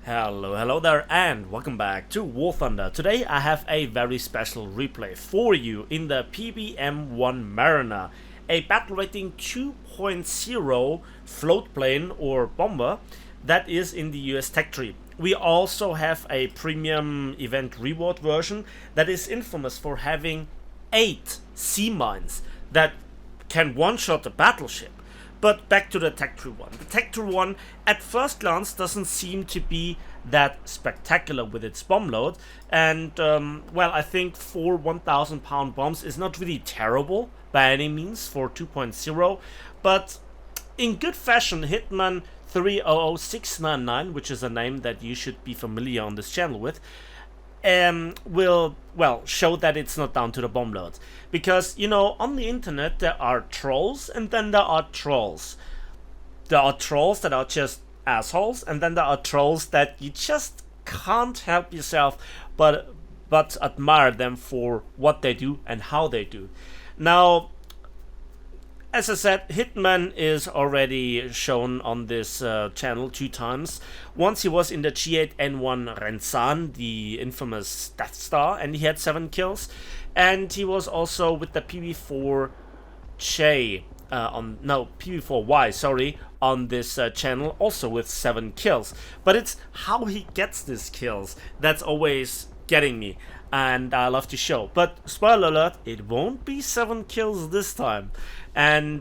Hello there, and welcome back to War Thunder. Today I have a very special replay for you in the PBM-1 Mariner, a battle rating 2.0 float plane or bomber that is in the US tech tree. We also have a premium event reward version that is infamous for having 8 sea mines that can one-shot a battleship. But back to the Tech Tree one. The Tech Tree one, at first glance, doesn't seem to be that spectacular with its bomb load. And, well, I think 4 1,000 pound bombs is not really terrible by any means for 2.0. But in good fashion, Hitman300699, which is a name that you should be familiar on this channel with, will, well, show that it's not down to the bomb loads. Because, you know, on the internet there are trolls and then there are trolls. There are trolls that are just assholes, and then there are trolls that you just can't help yourself but admire them for what they do and how they do. Now, as I said, Hitman is already shown on this channel 2 times. Once he was in the G8N1 Renzan, the infamous Death Star, and he had 7 kills. And he was also with the PV4J, PV4Y, sorry, on this channel, also with 7 kills. But it's how he gets these kills that's always getting me, and I love to show. But spoiler alert, it won't be 7 kills this time. And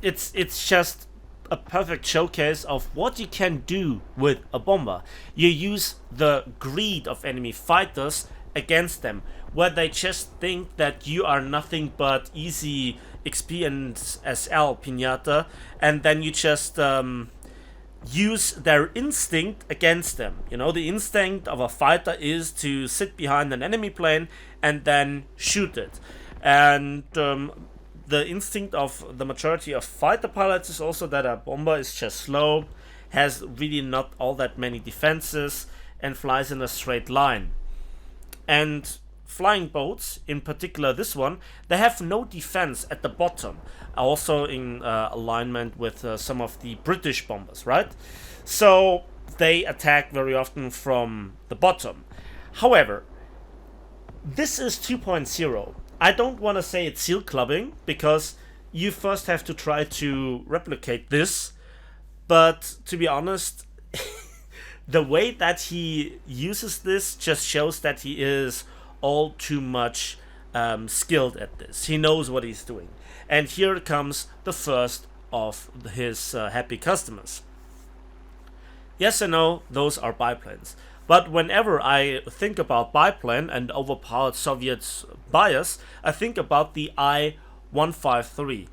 it's just a perfect showcase of what you can do with a bomber. You use the greed of enemy fighters against them, where they just think that you are nothing but easy XP and SL pinata, and then you just use their instinct against them. You know, the instinct of a fighter is to sit behind an enemy plane and then shoot it. And the instinct of the majority of fighter pilots is also that a bomber is just slow, has really not all that many defenses, and flies in a straight line. And flying boats, in particular this one, they have no defense at the bottom. Also in alignment with some of the British bombers, right? So they attack very often from the bottom. However, this is 2.0. I don't want to say it's Sealclubbing, because you first have to try to replicate this. But to be honest, the way that he uses this just shows that he is all too much skilled at this. He knows what he's doing. And here comes the first of his happy customers. Yes, I know, those are biplanes. But whenever I think about biplane and overpowered Soviet bias, I think about the I-153.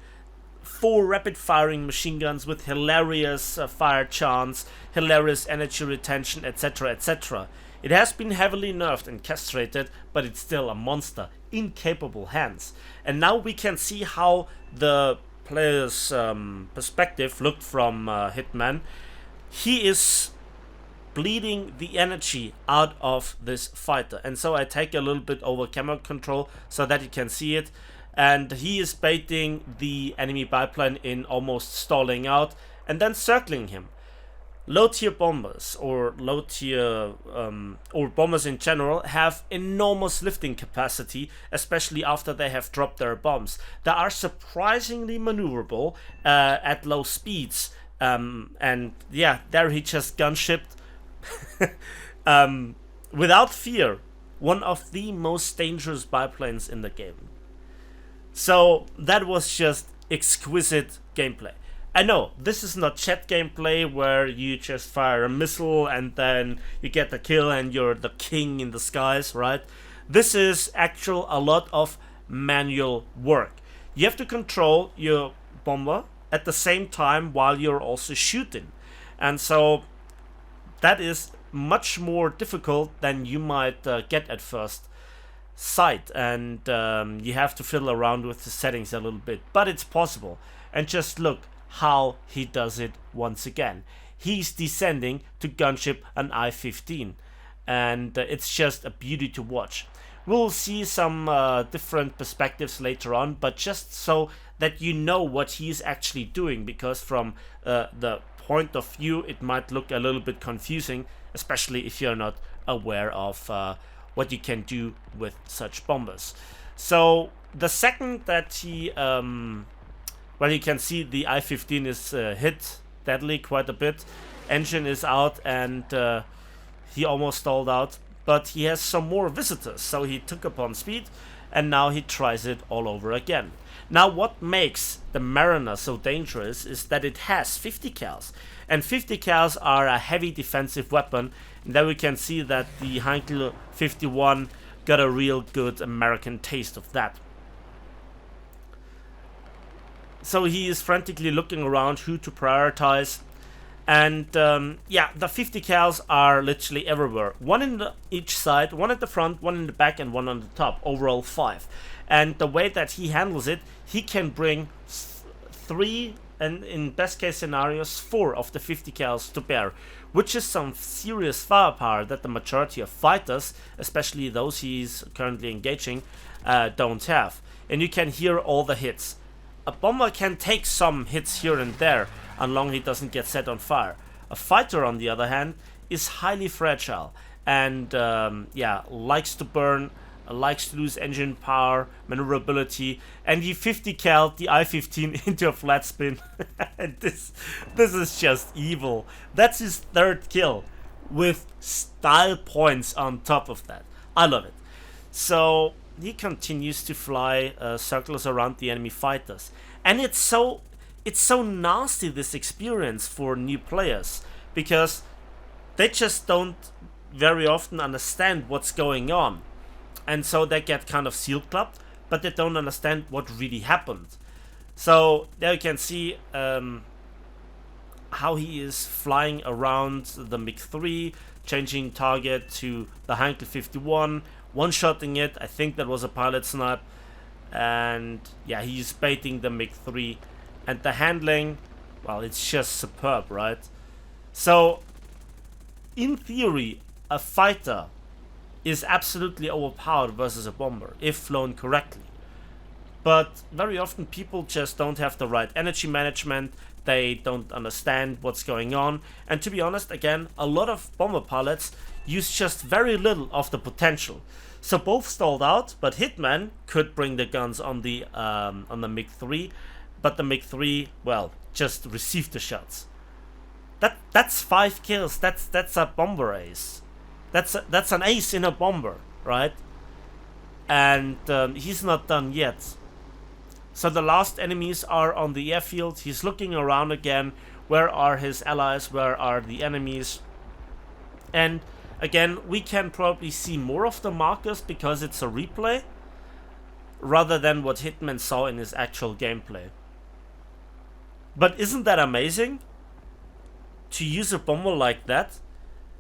4 rapid-firing machine guns with hilarious fire chance, hilarious energy retention, etc., etc. It has been heavily nerfed and castrated, but it's still a monster in capable hands. And now we can see how the player's perspective looked from Hitman. He is bleeding the energy out of this fighter, and so I take a little bit over camera control so that you can see it. And he is baiting the enemy biplane in, almost stalling out, and then circling him. Low tier bombers or low tier or bombers in general have enormous lifting capacity, especially after they have dropped their bombs. They are surprisingly maneuverable at low speeds, and yeah, there he just gunshipped without fear one of the most dangerous biplanes in the game. So that was just exquisite gameplay. I know, this is not chat gameplay where you just fire a missile and then you get the kill and you're the king in the skies, right? This is actual a lot of manual work. You have to control your bomber at the same time while you're also shooting. And so that is much more difficult than you might get at first sight, and you have to fiddle around with the settings a little bit, but it's possible. And just look how he does it once again. He's descending to gunship an I-15, and it's just a beauty to watch. We'll see some different perspectives later on, but just so that you know what he's actually doing, because from the point of view it might look a little bit confusing, especially if you're not aware of what you can do with such bombers. So the second that he, well, you can see the I-15 is hit deadly quite a bit. Engine is out, and he almost stalled out, but he has some more visitors, so he took upon speed, and now he tries it all over again. Now what makes the Mariner so dangerous is that it has 50 cals, and 50 cals are a heavy defensive weapon, and there we can see that the Heinkel 51 got a real good American taste of that. So he is frantically looking around who to prioritize. And yeah, the 50 cals are literally everywhere. One in each side, one at the front, one in the back, and one on the top. Overall 5. And the way that he handles it, he can bring 3, and in best case scenarios 4 of the 50 cals to bear, which is some serious firepower that the majority of fighters, especially those he's currently engaging, don't have. And you can hear all the hits. A bomber can take some hits here and there, as long he doesn't get set on fire. A fighter, on the other hand, is highly fragile and yeah, likes to burn, likes to lose engine power, maneuverability, and he 50 cal the I-15 into a flat spin. And this is just evil. That's his 3rd kill with style points on top of that. I love it. So he continues to fly circles around the enemy fighters, and it's so nasty, this experience for new players, because they just don't very often understand what's going on, and so they get kind of seal clubbed, but they don't understand what really happened. So there you can see how he is flying around the MiG-3, changing target to the Heinkel 51, one-shotting it. I think that was a pilot snipe, and yeah, he's baiting the MiG-3, and the handling, well, it's just superb, right? So in theory, a fighter is absolutely overpowered versus a bomber if flown correctly, but very often people just don't have the right energy management. They don't understand what's going on, and to be honest, again, a lot of bomber pilots use just very little of the potential. So both stalled out, but Hitman could bring the guns on the MiG-3, but the MiG-3, well, just received the shots. That's 5 kills. That's a bomber ace. That's an ace in a bomber, right? And he's not done yet. So the last enemies are on the airfield. He's looking around again. Where are his allies? Where are the enemies? And again, we can probably see more of the markers because it's a replay, rather than what Hitman saw in his actual gameplay. But isn't that amazing? To use a bomber like that?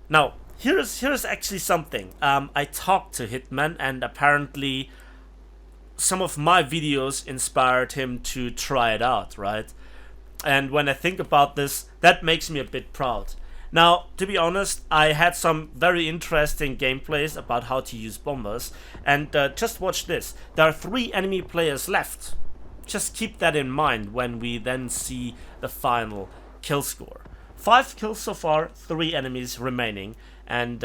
Now, here's actually something. I talked to Hitman, and apparently some of my videos inspired him to try it out, right? And when I think about this, that makes me a bit proud. Now, to be honest, I had some very interesting gameplays about how to use bombers, and just watch this. There are 3 enemy players left. Just keep that in mind when we then see the final kill score. 5 kills so far, 3 enemies remaining, and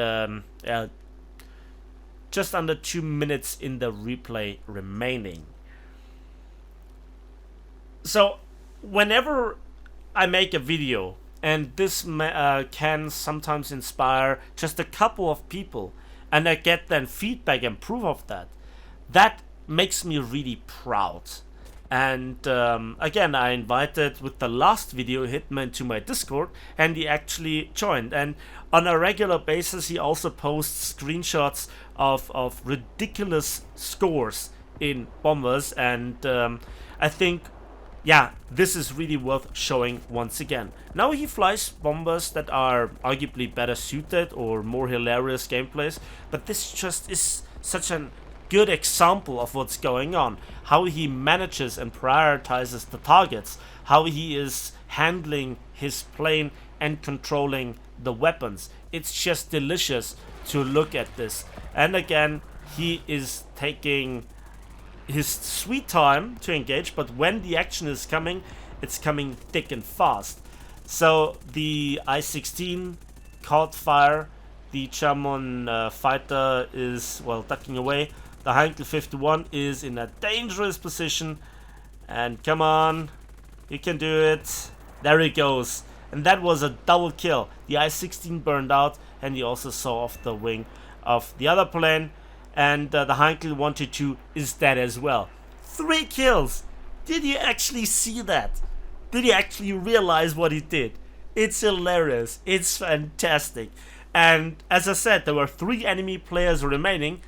just under 2 minutes in the replay remaining. So whenever I make a video, and this can sometimes inspire just a couple of people, and I get then feedback and proof of that, that makes me really proud. And again, I invited with the last video Hitman to my Discord, and he actually joined, and on a regular basis he also posts screenshots of ridiculous scores in bombers, and I think, yeah, this is really worth showing once again. Now he flies bombers that are arguably better suited or more hilarious gameplays, but this just is such a good example of what's going on, how he manages and prioritizes the targets, how he is handling his plane and controlling the weapons. It's just delicious to look at this. And again, he is taking his sweet time to engage, but when the action is coming, it's coming thick and fast. So the I-16 caught fire. The German fighter is, well, ducking away. The Heinkel 51 is in a dangerous position. And come on, you can do it. There he goes. And that was a double kill. The I-16 burned out, and he also saw off the wing of the other plane. And the Heinkel 122 is dead as well. 3 kills. Did you actually see that? Did you actually realize what he did? It's hilarious. It's fantastic. And as I said, there were 3 enemy players remaining.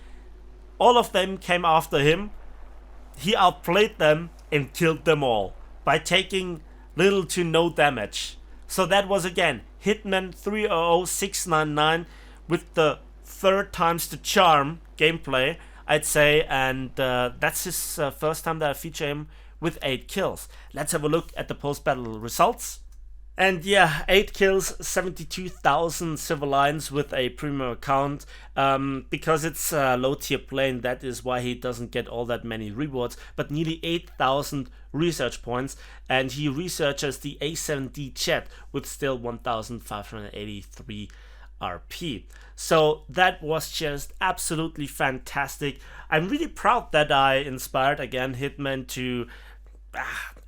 All of them came after him. He outplayed them and killed them all by taking little to no damage. So that was again Hitman300699 with the 3rd times the charm gameplay, I'd say, and that's his first time that I feature him with 8 kills. Let's have a look at the post-battle results. And yeah, 8 kills, 72,000 silver lines with a premium account. Because it's a low tier plane, that is why he doesn't get all that many rewards, but nearly 8,000 research points. And he researches the A7D jet with still 1,583 RP. So that was just absolutely fantastic. I'm really proud that I inspired again Hitman to,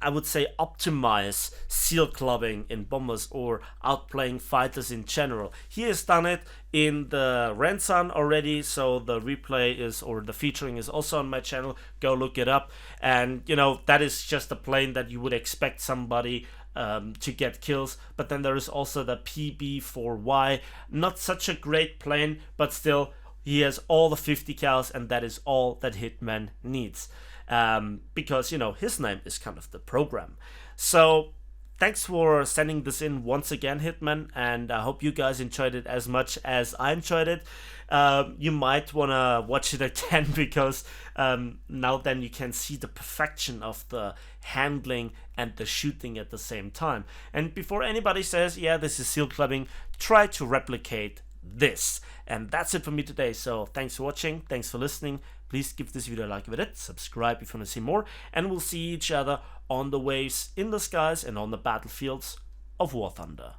I would say, optimize Sealclubbing in bombers or outplaying fighters in general. He has done it in the Rensan already, so the replay is, or the featuring is also on my channel. Go look it up. And you know, that is just a plane that you would expect somebody to get kills. But then there is also the PB4Y, not such a great plane, but still he has all the 50 cals, and that is all that Hitman needs. Because, you know, his name is kind of the program. So thanks for sending this in once again, Hitman, and I hope you guys enjoyed it as much as I enjoyed it. You might want to watch it again because now then you can see the perfection of the handling and the shooting at the same time. And before anybody says, yeah, this is Sealclubbing, try to replicate this. And that's it for me today. So thanks for watching, thanks for listening. Please give this video a like if it did, subscribe if you want to see more, and we'll see each other on the waves, in the skies, and on the battlefields of War Thunder.